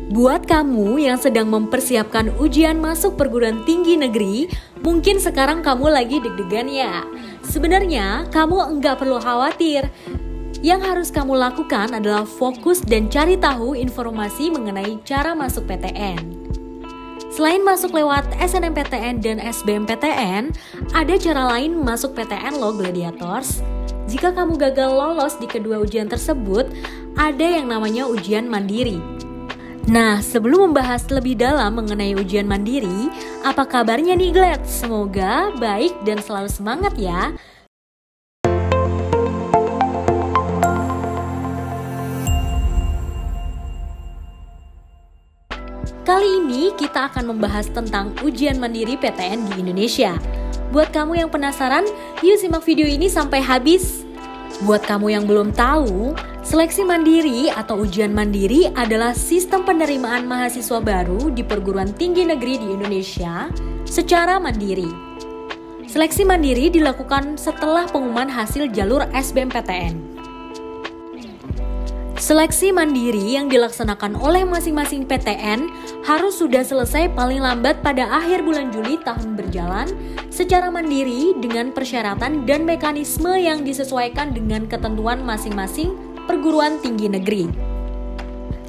Buat kamu yang sedang mempersiapkan ujian masuk perguruan tinggi negeri, mungkin sekarang kamu lagi deg-degan ya. Sebenarnya kamu enggak perlu khawatir. Yang harus kamu lakukan adalah fokus dan cari tahu informasi mengenai cara masuk PTN. Selain masuk lewat SNMPTN dan SBMPTN, ada cara lain masuk PTN loh Gladiators. Jika kamu gagal lolos di kedua ujian tersebut, ada yang namanya ujian mandiri. Nah, sebelum membahas lebih dalam mengenai ujian mandiri, apa kabarnya nih Glad? Semoga baik dan selalu semangat ya. Kali ini kita akan membahas tentang ujian mandiri PTN di Indonesia. Buat kamu yang penasaran, yuk simak video ini sampai habis. Buat kamu yang belum tahu, seleksi mandiri atau ujian mandiri adalah sistem penerimaan mahasiswa baru di perguruan tinggi negeri di Indonesia secara mandiri. Seleksi mandiri dilakukan setelah pengumuman hasil jalur SBMPTN. Seleksi mandiri yang dilaksanakan oleh masing-masing PTN harus sudah selesai paling lambat pada akhir bulan Juli tahun berjalan secara mandiri dengan persyaratan dan mekanisme yang disesuaikan dengan ketentuan masing-masing perguruan tinggi negeri.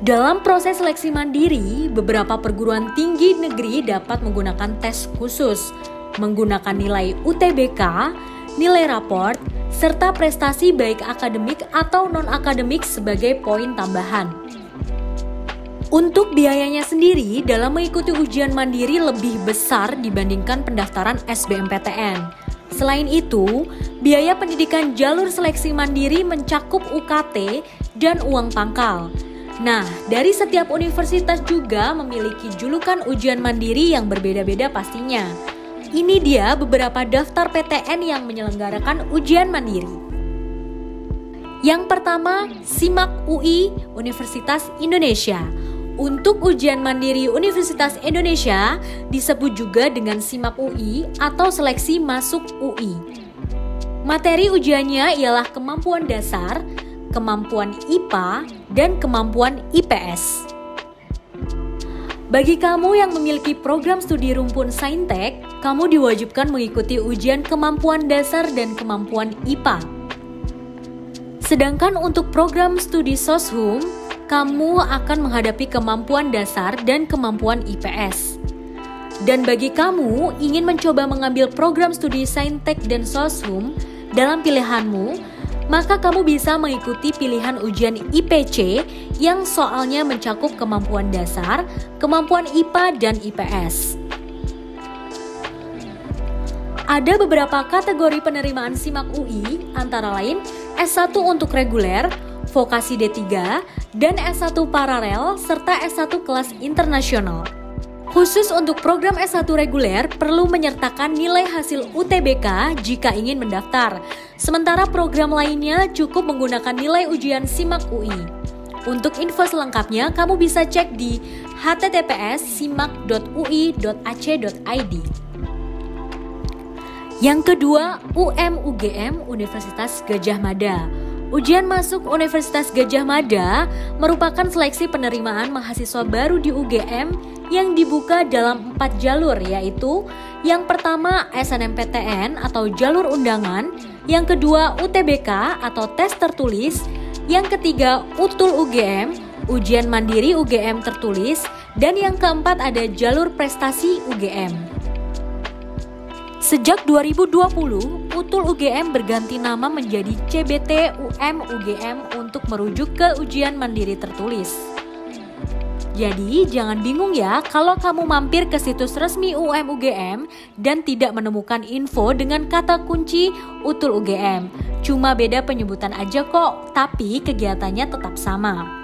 Dalam proses seleksi mandiri, beberapa perguruan tinggi negeri dapat menggunakan tes khusus, menggunakan nilai UTBK, nilai raport, serta prestasi baik akademik atau non-akademik sebagai poin tambahan. Untuk biayanya sendiri dalam mengikuti ujian mandiri lebih besar dibandingkan pendaftaran SBMPTN. Selain itu, biaya pendidikan jalur seleksi mandiri mencakup UKT dan uang pangkal. Nah, dari setiap universitas juga memiliki julukan ujian mandiri yang berbeda-beda pastinya. Ini dia beberapa daftar PTN yang menyelenggarakan ujian mandiri. Yang pertama, SIMAK UI Universitas Indonesia. Untuk ujian mandiri Universitas Indonesia disebut juga dengan SIMAK UI atau seleksi masuk UI. Materi ujiannya ialah kemampuan dasar, kemampuan IPA, dan kemampuan IPS. Bagi kamu yang memiliki program studi rumpun Saintek, kamu diwajibkan mengikuti ujian kemampuan dasar dan kemampuan IPA. Sedangkan untuk program studi Soshum, kamu akan menghadapi kemampuan dasar dan kemampuan IPS. Dan bagi kamu ingin mencoba mengambil program studi Saintek dan Soshum dalam pilihanmu, maka kamu bisa mengikuti pilihan ujian IPC yang soalnya mencakup kemampuan dasar, kemampuan IPA, dan IPS. Ada beberapa kategori penerimaan SIMAK UI, antara lain S1 untuk reguler, vokasi D3, dan S1 paralel, serta S1 kelas internasional. Khusus untuk program S1 reguler perlu menyertakan nilai hasil UTBK jika ingin mendaftar. Sementara program lainnya cukup menggunakan nilai ujian SIMAK UI. Untuk info selengkapnya kamu bisa cek di https://simak.ui.ac.id. Yang kedua, UM-UGM Universitas Gadjah Mada. Ujian masuk Universitas Gadjah Mada merupakan seleksi penerimaan mahasiswa baru di UGM yang dibuka dalam 4 jalur, yaitu yang pertama SNMPTN atau jalur undangan, yang kedua UTBK atau tes tertulis, yang ketiga UTUL UGM, ujian mandiri UGM tertulis, dan yang keempat ada jalur prestasi UGM. Sejak 2020, UTUL UGM berganti nama menjadi CBT UM UGM untuk merujuk ke ujian mandiri tertulis. Jadi, jangan bingung ya kalau kamu mampir ke situs resmi UM UGM dan tidak menemukan info dengan kata kunci UTUL UGM. Cuma beda penyebutan aja kok, tapi kegiatannya tetap sama.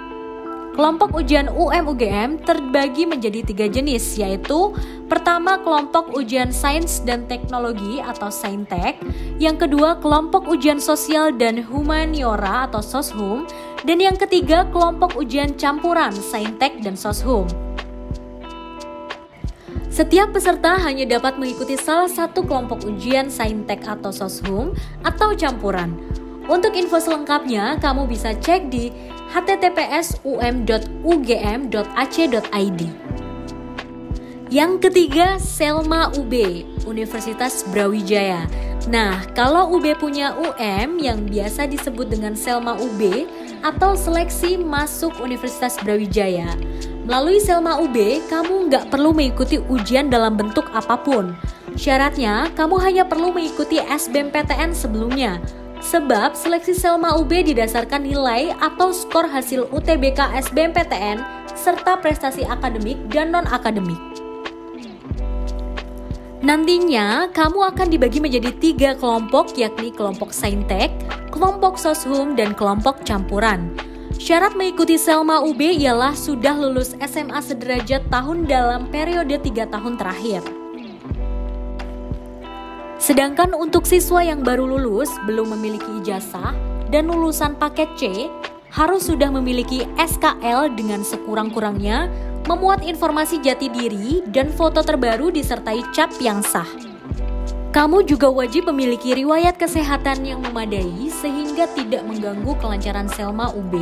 Kelompok ujian UM-UGM terbagi menjadi 3 jenis, yaitu pertama kelompok ujian sains dan teknologi atau Saintek, yang kedua kelompok ujian sosial dan humaniora atau Soshum, dan yang ketiga kelompok ujian campuran Saintek dan Soshum. Setiap peserta hanya dapat mengikuti salah satu kelompok ujian Saintek atau Soshum atau campuran. Untuk info selengkapnya, kamu bisa cek di https://um.ugm.ac.id. Yang ketiga, Selma UB, Universitas Brawijaya. Nah, kalau UB punya UM yang biasa disebut dengan Selma UB atau seleksi masuk Universitas Brawijaya. Melalui Selma UB, kamu nggak perlu mengikuti ujian dalam bentuk apapun. Syaratnya, kamu hanya perlu mengikuti SBMPTN sebelumnya. Sebab seleksi Selma UB didasarkan nilai atau skor hasil UTBK SBMPTN serta prestasi akademik dan non-akademik. Nantinya, kamu akan dibagi menjadi 3 kelompok, yakni kelompok Saintek, kelompok Soshum, dan kelompok campuran. Syarat mengikuti Selma UB ialah sudah lulus SMA sederajat tahun dalam periode 3 tahun terakhir. Sedangkan untuk siswa yang baru lulus, belum memiliki ijazah, dan lulusan paket C, harus sudah memiliki SKL dengan sekurang-kurangnya, memuat informasi jati diri dan foto terbaru disertai cap yang sah. Kamu juga wajib memiliki riwayat kesehatan yang memadai sehingga tidak mengganggu kelancaran Selma UB.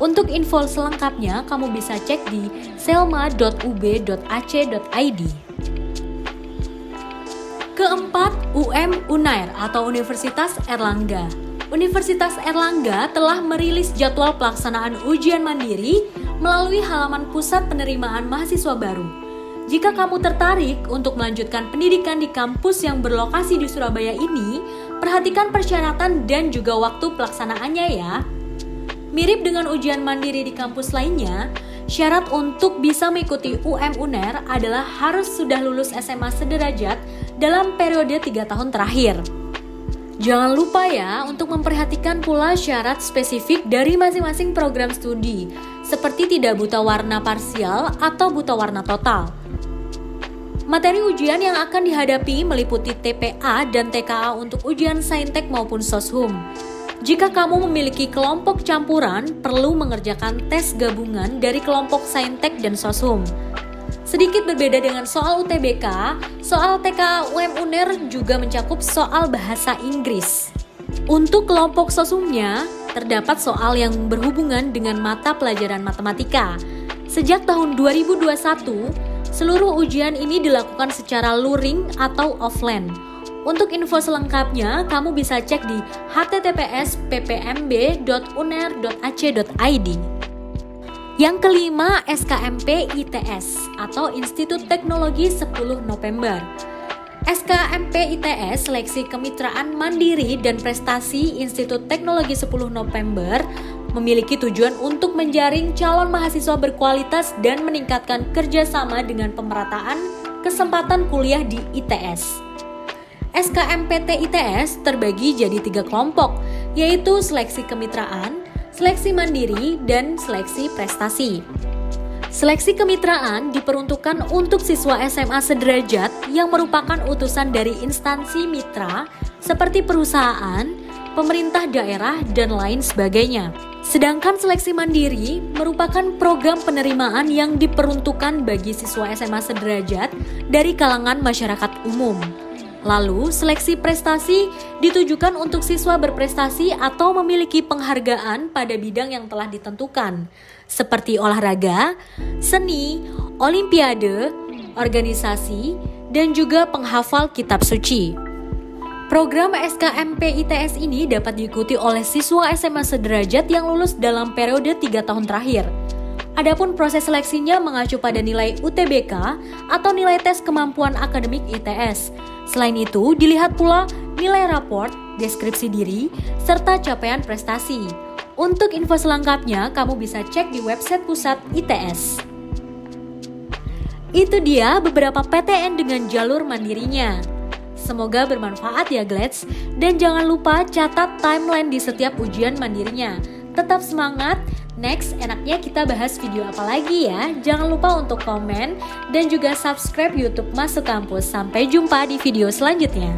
Untuk info selengkapnya, kamu bisa cek di selma.ub.ac.id. Keempat, UM-Unair atau Universitas Airlangga. Universitas Airlangga telah merilis jadwal pelaksanaan ujian mandiri melalui halaman pusat penerimaan mahasiswa baru. Jika kamu tertarik untuk melanjutkan pendidikan di kampus yang berlokasi di Surabaya ini, perhatikan persyaratan dan juga waktu pelaksanaannya ya. Mirip dengan ujian mandiri di kampus lainnya, syarat untuk bisa mengikuti UM-Unair adalah harus sudah lulus SMA sederajat dalam periode 3 tahun terakhir. Jangan lupa ya untuk memperhatikan pula syarat spesifik dari masing-masing program studi, seperti tidak buta warna parsial atau buta warna total. Materi ujian yang akan dihadapi meliputi TPA dan TKA untuk ujian Saintek maupun Soshum. Jika kamu memiliki kelompok campuran, perlu mengerjakan tes gabungan dari kelompok Saintek dan Soshum. Sedikit berbeda dengan soal UTBK, soal TKA UM-Unair juga mencakup soal bahasa Inggris. Untuk kelompok Soshumnya, terdapat soal yang berhubungan dengan mata pelajaran matematika. Sejak tahun 2021, seluruh ujian ini dilakukan secara luring atau offline. Untuk info selengkapnya, kamu bisa cek di https://ppmb.unair.ac.id. Yang kelima, SKMP ITS atau Institut Teknologi 10 November. SKMP ITS Seleksi Kemitraan Mandiri dan Prestasi Institut Teknologi 10 November memiliki tujuan untuk menjaring calon mahasiswa berkualitas dan meningkatkan kerjasama dengan pemerataan kesempatan kuliah di ITS. SKMPT ITS terbagi jadi 3 kelompok, yaitu seleksi kemitraan, seleksi mandiri, dan seleksi prestasi. Seleksi kemitraan diperuntukkan untuk siswa SMA sederajat yang merupakan utusan dari instansi mitra seperti perusahaan, pemerintah daerah, dan lain sebagainya. Sedangkan seleksi mandiri merupakan program penerimaan yang diperuntukkan bagi siswa SMA sederajat dari kalangan masyarakat umum. Lalu, seleksi prestasi ditujukan untuk siswa berprestasi atau memiliki penghargaan pada bidang yang telah ditentukan, seperti olahraga, seni, olimpiade, organisasi, dan juga penghafal kitab suci. Program SKMP ITS ini dapat diikuti oleh siswa SMA sederajat yang lulus dalam periode 3 tahun terakhir. Adapun proses seleksinya mengacu pada nilai UTBK atau nilai tes kemampuan akademik ITS. Selain itu, dilihat pula nilai raport, deskripsi diri, serta capaian prestasi. Untuk info selengkapnya, kamu bisa cek di website pusat ITS. Itu dia beberapa PTN dengan jalur mandirinya. Semoga bermanfaat ya Glets, dan jangan lupa catat timeline di setiap ujian mandirinya. Tetap semangat. Next, enaknya kita bahas video apa lagi ya? Jangan lupa untuk komen dan juga subscribe YouTube Masuk Kampus. Sampai jumpa di video selanjutnya.